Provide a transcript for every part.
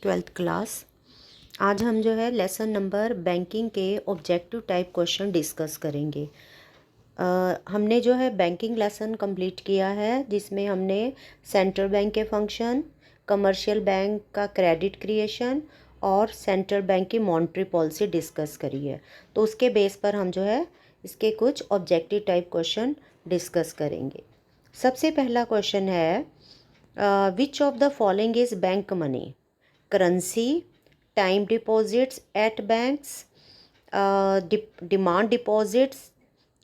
Twelfth class. आज हम जो है लेसन नंबर बैंकिंग के ऑब्जेक्टिव टाइप क्वेश्चन डिस्कस करेंगे। हमने जो है बैंकिंग लेसन कंप्लीट किया है, जिसमें हमने सेंट्रल बैंक के फंक्शन, कमर्शियल बैंक का क्रेडिट क्रिएशन और सेंट्रल बैंक की मॉनेटरी पॉलिसी डिस्कस करी है। तो उसके बेस पर हम जो है इसके कुछ ऑब्जेक्टिव टाइप क्वेश्चन डिस्कस करेंगे। सबसे पहला क्वेश्चन है, which of the following is bank money? Currency, time deposits at banks, demand deposits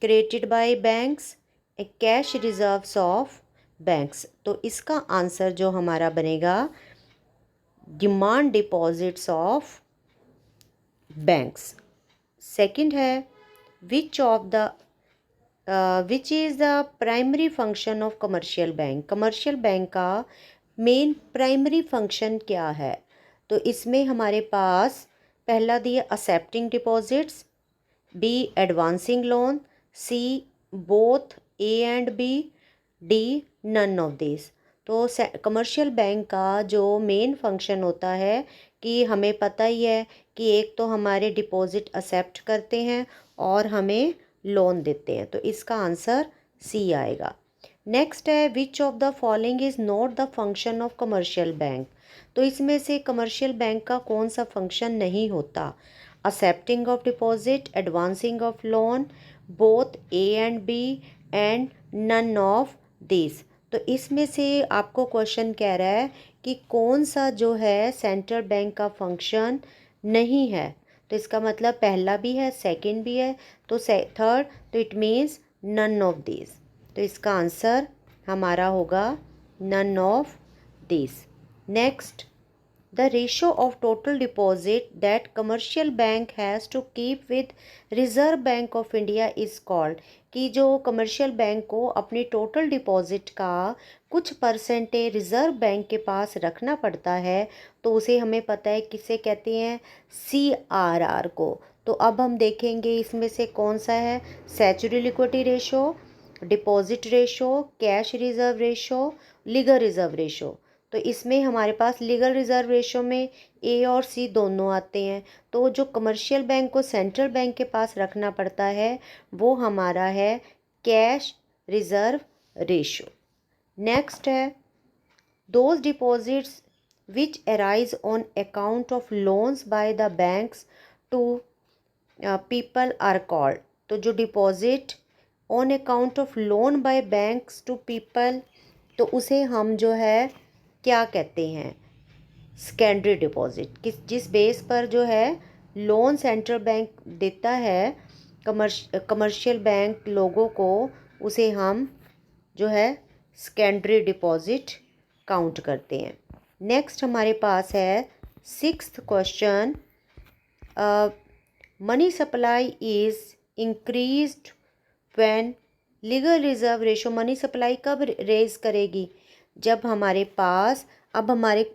created by banks, cash reserves of banks. तो इसका आंसर जो हमारा बनेगा demand deposits of banks. Second है, which of the which is the primary function of commercial bank? Commercial bank का main primary function क्या है? तो इसमें हमारे पास पहला दिया accepting deposits, B advancing loan, C both A and B, D none of this. तो कमर्शियल बैंक का जो मेन फंक्शन होता है कि हमें पता ही है कि एक तो हमारे डिपॉजिट एक्सेप्ट करते हैं और हमें लोन देते हैं। तो इसका आंसर सी आएगा। नेक्स्ट है, which of the following is not the function of commercial bank? तो इसमें से कमर्शियल बैंक का कौन सा फंक्शन नहीं होता? Accepting of deposit, advancing of loan, both A and B and none of this. तो इसमें से आपको क्वेश्चन कह रहा है कि कौन सा जो है सेंट्रल बैंक का फंक्शन नहीं है। तो इसका मतलब पहला भी है, सेकंड भी है, तो थर्ड, तो it means none of this. तो इसका आंसर हमारा होगा none of this. Next, the ratio of total deposit that commercial bank has to keep with Reserve Bank of India is called। कि जो कमर्शियल बैंक को अपनी total deposit का कुछ परसेंटेज रिज़र्व बैंक के पास रखना पड़ता है, तो उसे हमें पता है किसे कहते हैं, CRR को। तो अब हम देखेंगे इसमें से कौन सा है, statutory liquidity ratio, deposit ratio, cash reserve ratio, legal reserve ratio. तो इसमें हमारे पास लीगल रिजर्व रेशो में ए और सी दोनों आते हैं। तो जो कमर्शियल बैंक को सेंट्रल बैंक के पास रखना पड़ता है वो हमारा है कैश रिजर्व रेशो। नेक्स्ट है, those deposits which arise on account of loans by the banks to people are called. तो जो deposit on account of loan by banks to people, तो उसे हम जो है क्या कहते हैं, सेकेंडरी डिपॉजिट। जिस बेस पर जो है लोन सेंट्रल बैंक देता है कमर्शियल बैंक लोगों को, उसे हम जो है सेकेंडरी डिपॉजिट काउंट करते हैं। नेक्स्ट हमारे पास है sixth question, money supply is increased when legal reserve ratio. Money supply कब रेज करेगी? जब हमारे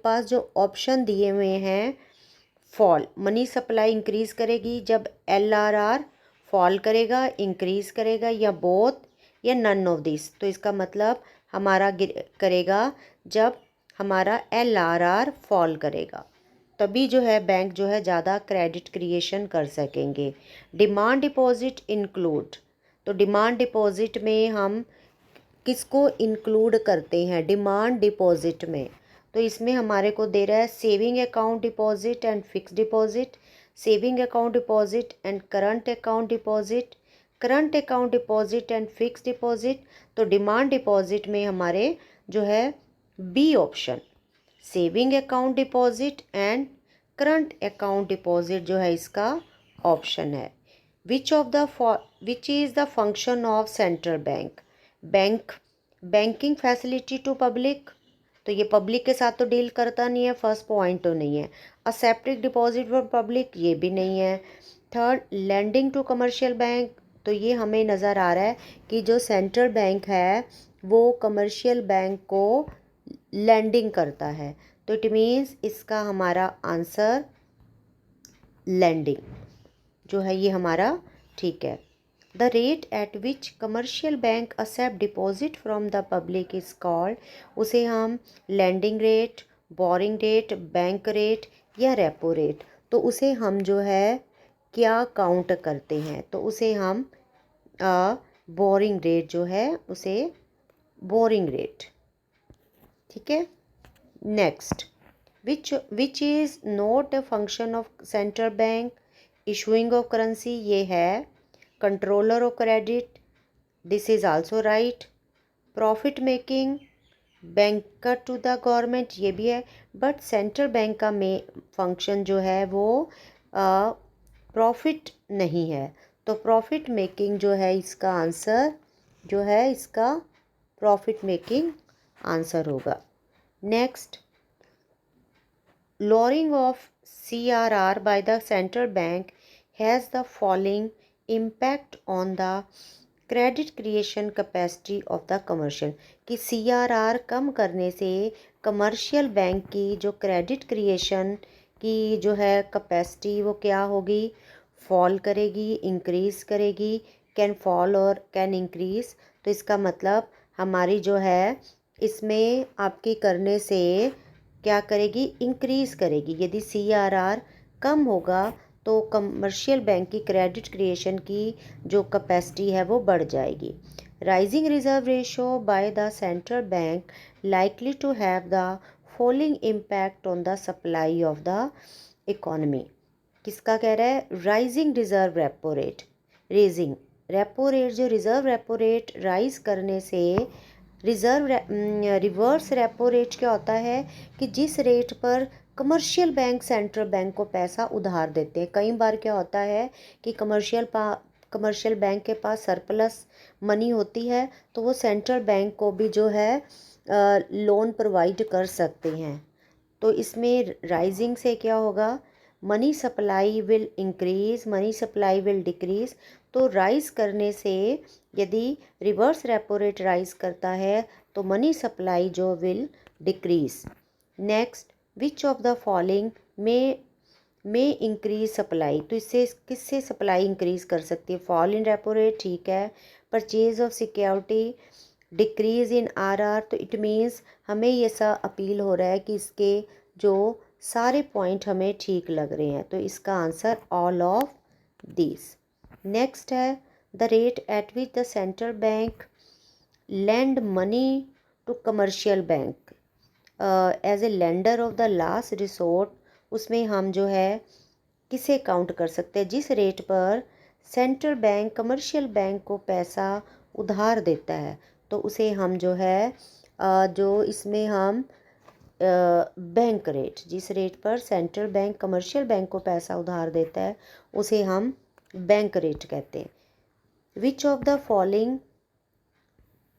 पास जो ऑप्शन दिए हुए हैं, फॉल, मनी सप्लाई इंक्रीज करेगी जब LRR फॉल करेगा, इंक्रीज करेगा, या बोथ, या नन ऑफ दिस। तो इसका मतलब हमारा करेगा जब हमारा LRR फॉल करेगा, तभी जो है बैंक जो है ज़्यादा क्रेडिट क्रिएशन कर सकेंगे। डिमांड डिपॉजिट इंक्लूड, तो डिमांड डिपॉजिट में हम किसको इंक्लूड करते हैं डिमांड डिपॉजिट में? तो इसमें हमारे को दे रहा है saving account deposit and fix deposit, saving account deposit and current account deposit, current account deposit and fix deposit. तो डिमांड डिपॉजिट में हमारे जो है B option, saving account deposit and current account deposit जो है इसका ऑप्शन है। Which is the function of central bank? Banking facility to public, तो ये पब्लिक के साथ तो डील करता नहीं है, फर्स्ट पॉइंट तो नहीं है। एक्सेप्टिंग डिपॉजिट फॉर पब्लिक, ये भी नहीं है। Third, landing to commercial bank, तो ये हमें नज़र आ रहा है कि जो सेंट्रल बैंक है वो कमर्शियल बैंक को लैंडिंग करता है। तो इट मीन्स इसका हमारा आंसर लैंडिंग जो है ये हमारा ठीक है। The rate at which commercial bank accept deposit from the public is called, उसे हम lending rate, boring rate, bank rate या रेपो रेट, तो उसे हम जो है क्या काउंट करते हैं, तो उसे हम बोरिंग रेट जो है उसे बोरिंग रेट, ठीक है। Next, which is not a function of central bank issuing of currency, ये है controller of credit, this is also right. Profit making, banker to the government, ये भी है, बट सेंट्रल बैंक का फंक्शन जो है वो प्रॉफिट नहीं है, तो प्रॉफिट मेकिंग जो है इसका आंसर जो है इसका प्रॉफिट मेकिंग आंसर होगा। Next, lowering of CRR by the central bank has the following impact on the credit creation capacity of the commercial, कि CRR कम करने से कमर्शियल बैंक की जो क्रेडिट क्रिएशन की जो है कैपेसिटी वो क्या होगी, फॉल करेगी, इंक्रीज़ करेगी, कैन फॉल और कैन इंक्रीज़, तो इसका मतलब हमारी जो है इसमें आपकी करने से क्या करेगी, इंक्रीज़ करेगी। यदि CRR कम होगा तो कमर्शियल बैंक की क्रेडिट क्रिएशन की जो कैपेसिटी है वो बढ़ जाएगी। Rising reserve ratio by the central bank likely to have the following impact on the supply of the economy, किसका कह रहा है, rising reserve repo rate, raising repo rate, जो रिजर्व रेपो रेट राइज करने से रिवर्स रेपो रेट क्या होता है कि जिस रेट पर कमर्शियल बैंक सेंट्रल बैंक को पैसा उधार देते हैं, कई बार क्या होता है कि कमर्शियल बैंक के पास सरप्लस मनी होती है तो वो सेंट्रल बैंक को भी जो है लोन प्रोवाइड कर सकते हैं, तो इसमें राइजिंग से क्या होगा, money supply will increase, money supply will decrease, तो राइज करने से यदि रिवर्स रेपो रेट राइज करता है तो मनी सप्लाई जो will decrease. Next, which of the following में इंक्रीज सप्लाई, तो इससे किससे सप्लाई इंक्रीज कर सकती है, फॉल इन रेपो रेट, ठीक है, purchase of security, decrease in RR, तो इट मीन्स हमें ये सा अपील हो रहा है कि इसके जो सारे पॉइंट हमें ठीक लग रहे हैं, तो इसका answer all of this. Next है the rate at which the central bank lend money to commercial bank as a lender of the last resort, उसमें हम जो है किसे काउंट कर सकते हैं, जिस रेट पर सेंट्रल बैंक कमर्शियल बैंक को पैसा उधार देता है तो उसे हम जो है जो इसमें हम बैंक रेट, जिस रेट पर सेंट्रल बैंक कमर्शियल बैंक को पैसा उधार देता है उसे हम बैंक रेट कहते हैं। विच of the following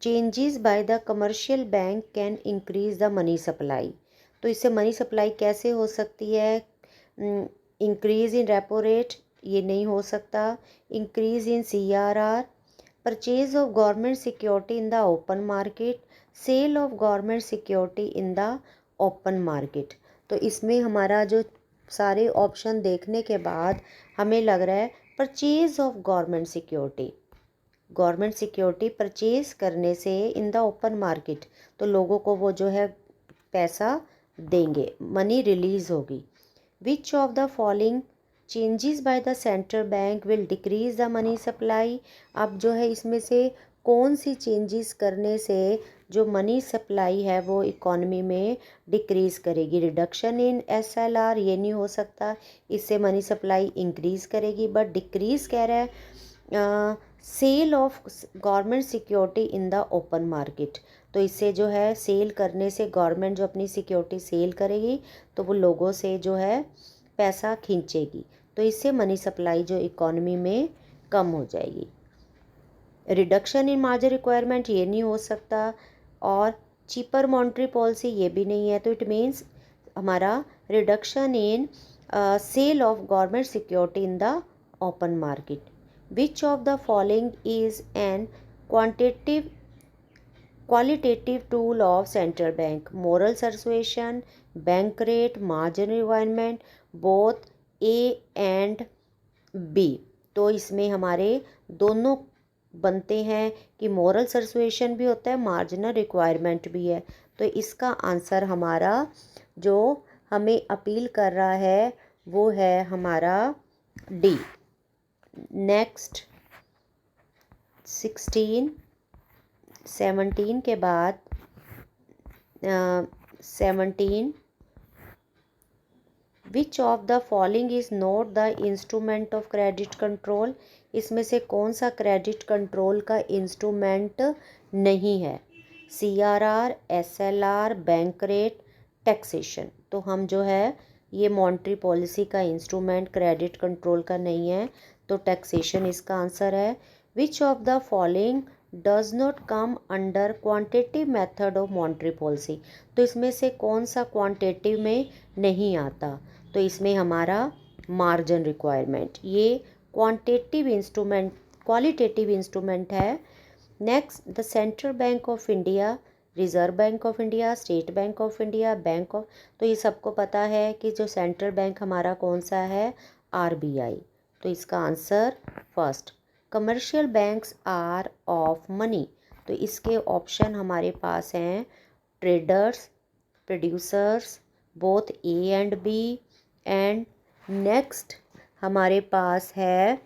changes by the commercial bank can increase the money supply, तो इससे मनी सप्लाई कैसे हो सकती है, इंक्रीज इन रेपो रेट ये नहीं हो सकता, increase in CRR, purchase of government security in the open market, sale of government security in the open market, तो इसमें हमारा जो सारे ऑप्शन देखने के बाद हमें लग रहा है purchase of government security purchase करने से इन द ओपन मार्केट, तो लोगों को वो जो है पैसा देंगे, मनी रिलीज होगी। विच of the following changes by the central bank will decrease the money supply, अब जो है इसमें से कौन सी चेंजेस करने से जो मनी सप्लाई है वो इकॉनमी में डिक्रीज करेगी, रिडक्शन इन SLR ये नहीं हो सकता, इससे मनी सप्लाई इंक्रीज करेगी, बट डिक्रीज कह रहा है sale of government security in the open market, तो इससे जो है सेल करने से गवर्नमेंट जो अपनी सिक्योरिटी सेल करेगी तो वो लोगों से जो है पैसा खींचेगी, तो इससे मनी सप्लाई जो इकॉनमी में कम हो जाएगी। रिडक्शन इन मार्जिन रिक्वायरमेंट ये नहीं हो सकता और चीपर मॉनेटरी पॉलिसी ये भी नहीं है, तो इट मीन्स हमारा reduction in sale of government security in the open market. Which of the following is an qualitative tool of central bank, moral persuasion, bank rate, margin requirement, both A and B, तो इसमें हमारे दोनों बनते हैं कि moral सर्सुएशन भी होता है, मार्जिनल रिक्वायरमेंट भी है, तो इसका आंसर हमारा जो हमें अपील कर रहा है वो है हमारा डी। नेक्स्ट 17 के बाद 17 विच of the following is not the instrument of credit control. इसमें से कौन सा क्रेडिट कंट्रोल का इंस्ट्रूमेंट नहीं है? CRR, SLR, bank rate, taxation. तो हम जो है ये मॉनेटरी पॉलिसी का इंस्ट्रूमेंट क्रेडिट कंट्रोल का नहीं है, तो टैक्सेशन इसका आंसर है। Which of the following does not come under quantitative method of monetary policy. तो इसमें से कौन सा क्वांटिटिव में नहीं आता? तो इसमें हमारा मार्जिन रिक्वायरमेंट, ये क्वांटिटिव इंस्ट्रूमेंट क्वालिटेटिव इंस्ट्रूमेंट है। Next the central bank of India, reserve bank of India, state Bank of India, bank of, तो ये सबको पता है कि जो सेंट्रल बैंक हमारा कौन सा है? RBI। तो इसका answer first. Commercial banks are of money, तो इसके ऑप्शन हमारे पास हैं traders, producers, both A and B, and next हमारे पास है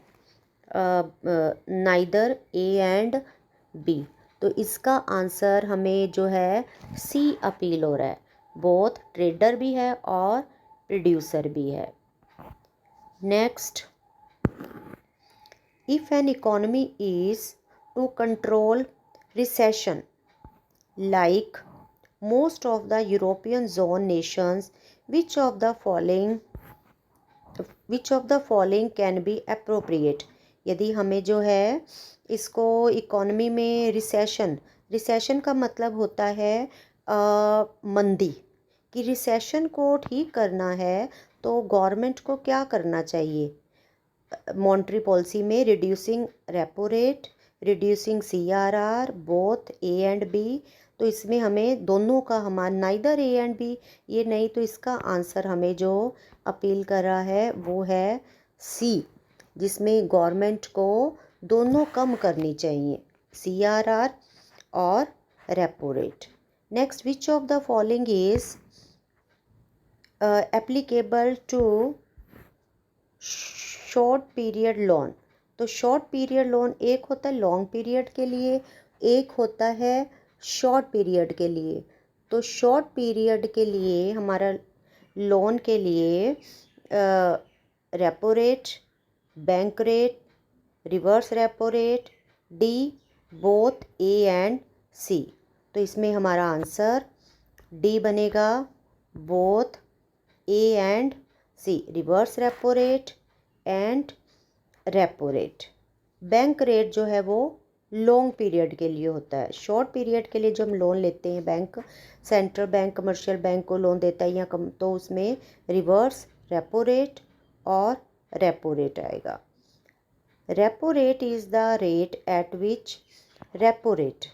नाइदर A एंड B। तो इसका आंसर हमें जो है C अपील हो रहा है, बोथ ट्रेडर भी है और प्रोड्यूसर भी है। Next, if an economy is to control recession like most of the European zone nations, which of the following can be appropriate। यदि हमें जो है इसको इकोनॉमी में रिसेशन का मतलब होता है मंदी, कि रिसेशन को ठीक करना है तो गवर्नमेंट को क्या करना चाहिए? मॉनेटरी पॉलिसी में reducing repo rate, reducing CRR, both A and B। तो इसमें हमें दोनों का, हमारा नाइदर A एंड B ये नहीं, तो इसका आंसर हमें जो अपील कर रहा है वो है C, जिसमें गवर्नमेंट को दोनों कम करनी चाहिए, CRR और repo rate. Next, which of the following is applicable to short period loan. तो शॉर्ट पीरियड लोन एक होता है लॉन्ग पीरियड के लिए, एक होता है शॉर्ट पीरियड के लिए। तो शॉर्ट पीरियड के लिए हमारा लोन के लिए repo rate, bank rate, reverse repo rate, D, both A and C। तो इसमें हमारा आंसर D बनेगा, both A and C, reverse repo rate and repo rate. Bank rate जो है वो लॉन्ग पीरियड के लिए होता है, शॉर्ट पीरियड के लिए जो हम लोन लेते हैं, bank, central bank commercial bank को लोन देता है या कम, तो उसमें रिवर्स रेपो रेट और रेपो रेट आएगा। Repo rate is the rate at which repo rate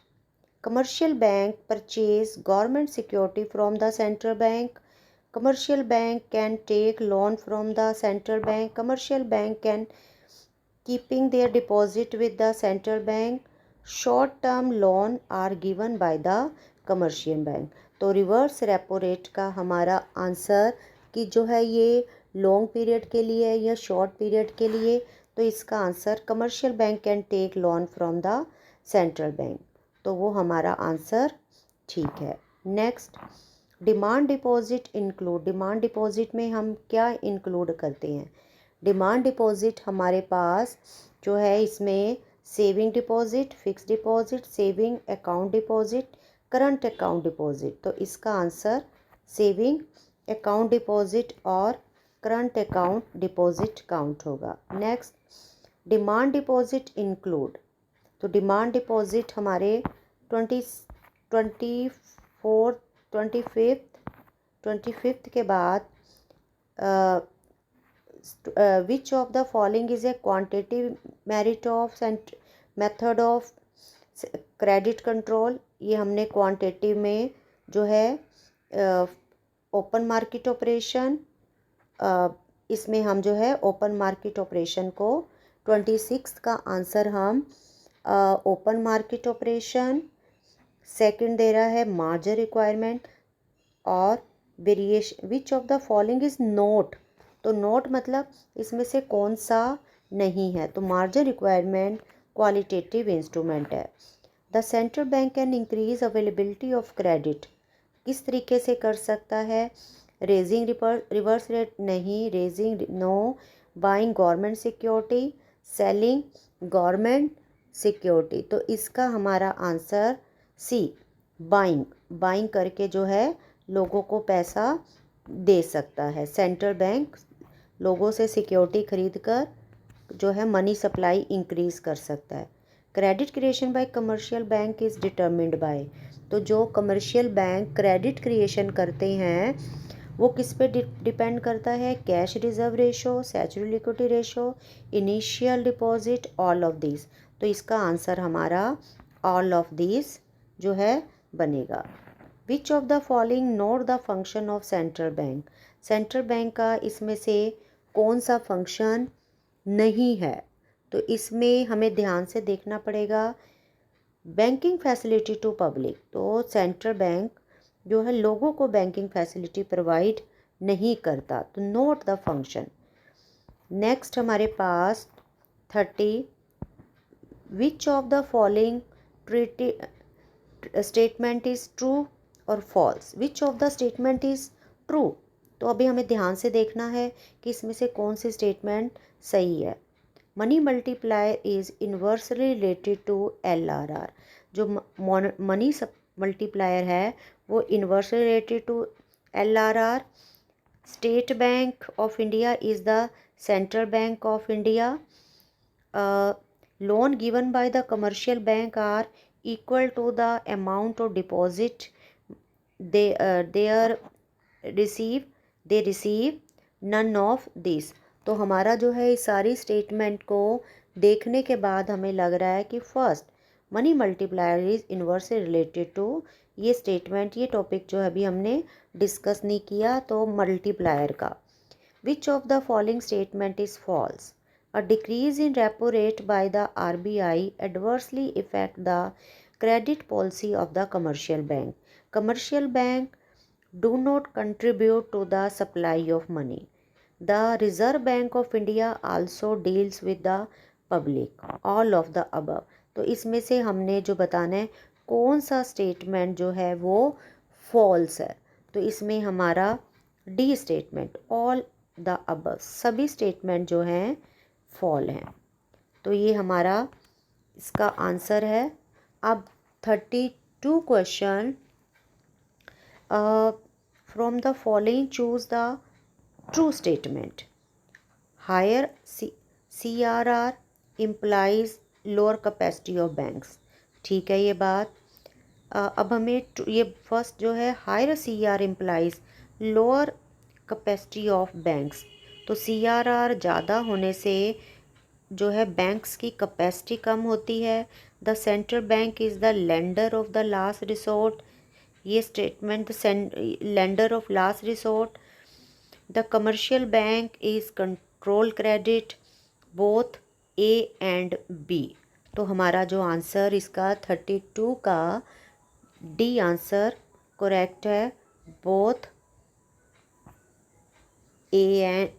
commercial bank purchase government security from the central bank. Commercial bank can take loan from the central bank. Commercial bank can keeping their deposit with the central bank. Short term loan are given by the commercial bank। तो reverse repo rate का हमारा answer कि जो है ये long period के लिए है या शॉर्ट पीरियड के लिए, तो इसका answer commercial bank can take loan from the central bank, तो वो हमारा आंसर ठीक है। Next, demand deposit include. Demand deposit में हम क्या इंक्लूड करते हैं? डिमांड डिपॉजिट हमारे पास जो है इसमें saving deposit, fix deposit, saving account deposit, current account deposit. तो इसका आंसर सेविंग अकाउंट डिपॉजिट और करंट अकाउंट डिपॉजिट काउंट होगा। Next, demand deposit include. तो डिमांड डिपॉजिट हमारे 25th के बाद विच of the following is a quantitative merit of method of credit control. ये हमने क्वांटिटिव में जो है ओपन मार्केट ऑपरेशन, इसमें हम जो है ओपन मार्केट ऑपरेशन को 26 का आंसर हम ओपन मार्केट ऑपरेशन, सेकंड दे रहा है मार्जिन रिक्वायरमेंट और variation which of the following is not, तो नोट मतलब इसमें से कौन सा नहीं है, तो मार्जिन रिक्वायरमेंट क्वालिटेटिव इंस्ट्रूमेंट है। The central bank can increase availability of credit, किस तरीके से कर सकता है, रेजिंग रिवर्स रेट नहीं, raising no, buying government security, selling government security, तो इसका हमारा आंसर सी, बाइंग, बाइंग करके जो है लोगों को पैसा दे सकता है। सेंट्रल बैंक लोगों से सिक्योरिटी खरीद कर जो है मनी सप्लाई इंक्रीज कर सकता है। Credit creation by commercial bank is determined by, तो जो कमर्शियल बैंक क्रेडिट क्रिएशन करते हैं वो किस पे डिपेंड करता है, cash reserve ratio, statutory liquidity ratio, initial deposit, all of this, तो इसका आंसर हमारा ऑल ऑफ दिस जो है बनेगा। विच of the following note the function of central bank, central bank का इसमें से कौन सा फंक्शन नहीं है, तो इसमें हमें ध्यान से देखना पड़ेगा। बैंकिंग फैसिलिटी टू पब्लिक, तो सेंट्रल बैंक जो है लोगों को बैंकिंग फैसिलिटी प्रोवाइड नहीं करता, तो नोट द फंक्शन। नेक्स्ट हमारे पास 30, which of the following treaty statement is true और false, which of the statement is true, तो अभी हमें ध्यान से देखना है कि इसमें से कौन सी स्टेटमेंट सही है। Money multiplier is inversely related to LRR, जो मनी मल्टीप्लायर है वो inversely related to LRR। State Bank of India is the central bank of India. Loan given by the commercial bank are equal to the amount of deposit they receive none of this, तो हमारा जो है इस सारी statement को देखने के बाद हमें लग रहा है कि first money multiplier is inversely related to, ये स्टेटमेंट ये टॉपिक जो अभी हमने डिस्कस नहीं किया, तो मल्टीप्लायर का। Which of the following statement is false, A decrease in repo rate by the RBI adversely affect the credit policy of the commercial bank. Commercial bank do not contribute to the supply of money. The Reserve Bank of India also deals with the public. All of the above. तो इसमें से हमने जो बताना है कौन सा statement जो है वो फॉल्स है, तो इसमें हमारा D statement, all the above, सभी स्टेटमेंट जो हैं फॉल हैं, तो ये हमारा इसका आंसर है। अब 32 question, from the following choose the true statement. Higher CRR implies lower capacity of banks, ठीक है ये बात। अब हमें ये फर्स्ट जो है higher CRR implies lower capacity of banks, तो CRR ज़्यादा होने से जो है बैंक्स की कैपेसिटी कम होती है। The central bank is the lender of the last resort, ये statement lender of last resort. The commercial bank is control credit, both A and B, तो हमारा जो आंसर इसका 32 का D आंसर करेक्ट है, बोथ A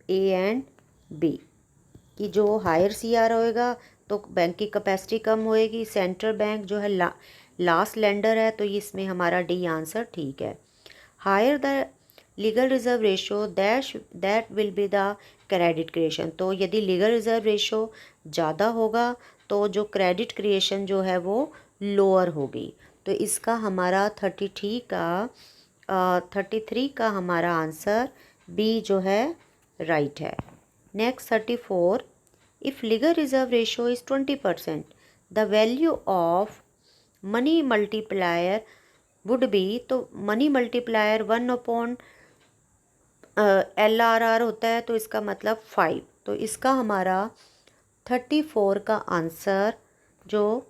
एंड B, कि जो higher CR होएगा तो बैंक की कैपेसिटी कम होएगी, सेंट्रल बैंक जो है लास्ट लेंडर है, तो इसमें हमारा डी आंसर ठीक है। Higher the legal reserve ratio that will be the credit creation, तो यदि लीगल रिजर्व रेशो ज़्यादा होगा तो जो क्रेडिट क्रिएशन जो है वो लोअर होगी, तो इसका हमारा 33 का हमारा आंसर बी जो है राइट है। Next 34, if legal reserve ratio is 20%, the value of money multiplier would be, तो मनी मल्टीप्लायर 1 LRR होता है, तो इसका मतलब 5, तो इसका हमारा 34 का आंसर जो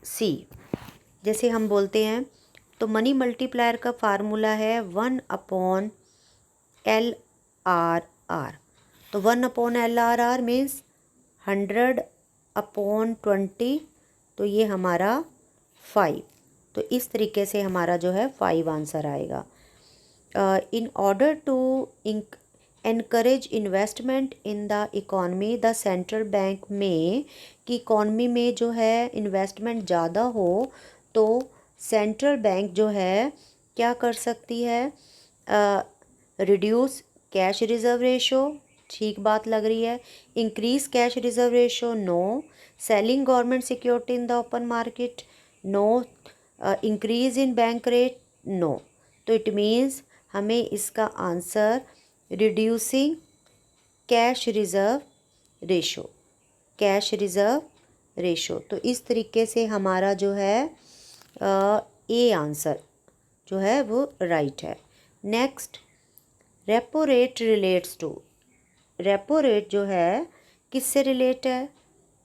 सी, जैसे हम बोलते हैं तो मनी मल्टीप्लायर का फार्मूला है 1/LRR, तो 1/LRR मीन्स 100/20, तो ये हमारा 5, तो इस तरीके से हमारा जो है 5 आंसर आएगा। In order to encourage investment in the economy, the central bank में, कि इकॉनमी में जो है इन्वेस्टमेंट ज़्यादा हो तो सेंट्रल बैंक जो है क्या कर सकती है, रिड्यूस कैश रिजर्व रेशो, ठीक बात लग रही है। Increase cash reserve ratio, no. Selling government security in the open market, no. Increase in bank rate, no. तो इट मीन्स हमें इसका answer reducing cash reserve ratio, cash reserve ratio. तो इस तरीके से हमारा जो है ए आंसर जो है वो राइट है। Next, repo rate relates to, repo rate जो है किससे रिलेट है,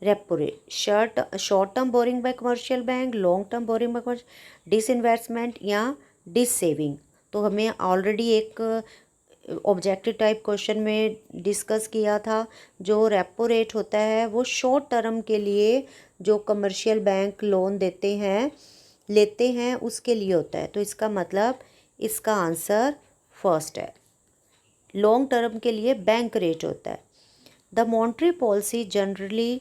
repo rate short term borrowing by commercial bank, long term borrowing by commercial, disinvestment या डिस सेविंग। तो हमें ऑलरेडी एक ऑब्जेक्टिव टाइप क्वेश्चन में डिस्कस किया था, जो रेपो रेट होता है वो शॉर्ट टर्म के लिए जो कमर्शियल बैंक लोन देते हैं लेते हैं उसके लिए होता है। तो इसका मतलब इसका आंसर फर्स्ट है। लॉन्ग टर्म के लिए बैंक रेट होता है। The monetary policy generally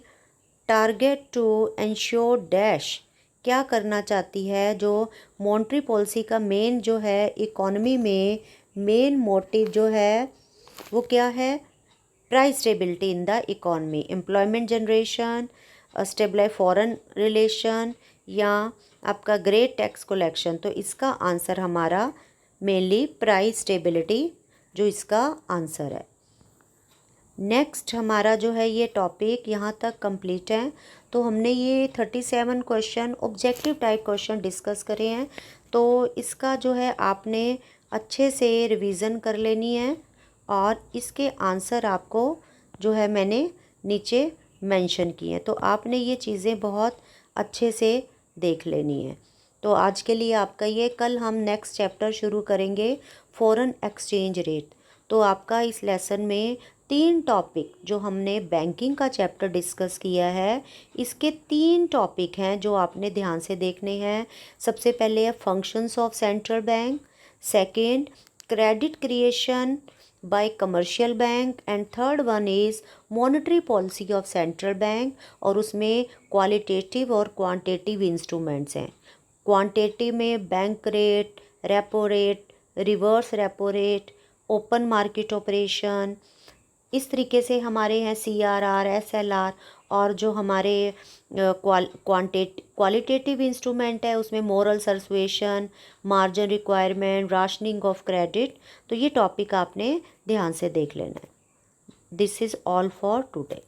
target to ensure dash, क्या करना चाहती है, जो मॉनेटरी पॉलिसी का मेन जो है इकोनॉमी में मेन मोटिव जो है वो क्या है, price stability in the economy, employment generation, stabilize foreign relation या आपका ग्रेट टैक्स कलेक्शन। तो इसका आंसर हमारा मेनली प्राइस स्टेबिलिटी जो इसका आंसर है। नेक्स्ट हमारा जो है ये टॉपिक यहाँ तक कंप्लीट है। तो हमने ये 37 question objective type question discuss करे हैं। तो इसका जो है आपने अच्छे से रिवीजन कर लेनी है और इसके आंसर आपको जो है मैंने नीचे मेंशन किए हैं, तो आपने ये चीज़ें बहुत अच्छे से देख लेनी है। तो आज के लिए आपका ये, कल हम नेक्स्ट चैप्टर शुरू करेंगे फॉरेन एक्सचेंज रेट। तो आपका इस लेसन में 3 टॉपिक जो हमने बैंकिंग का चैप्टर डिस्कस किया है, इसके 3 टॉपिक हैं जो आपने ध्यान से देखने हैं। सबसे पहले है functions of central bank, second credit creation by commercial bank and third one is monetary policy of central bank, और उसमें क्वालिटेटिव और क्वांटिटेटिव इंस्ट्रूमेंट्स हैं। क्वांटिटेटिव में bank rate, repo rate, reverse repo rate, open market operation, इस तरीके से हमारे हैं CRR, SLR, और जो हमारे क्वालिटेटिव इंस्ट्रूमेंट है उसमें moral suasion, margin requirement, rationing of credit. तो ये टॉपिक आपने ध्यान से देख लेना है। This is all for today.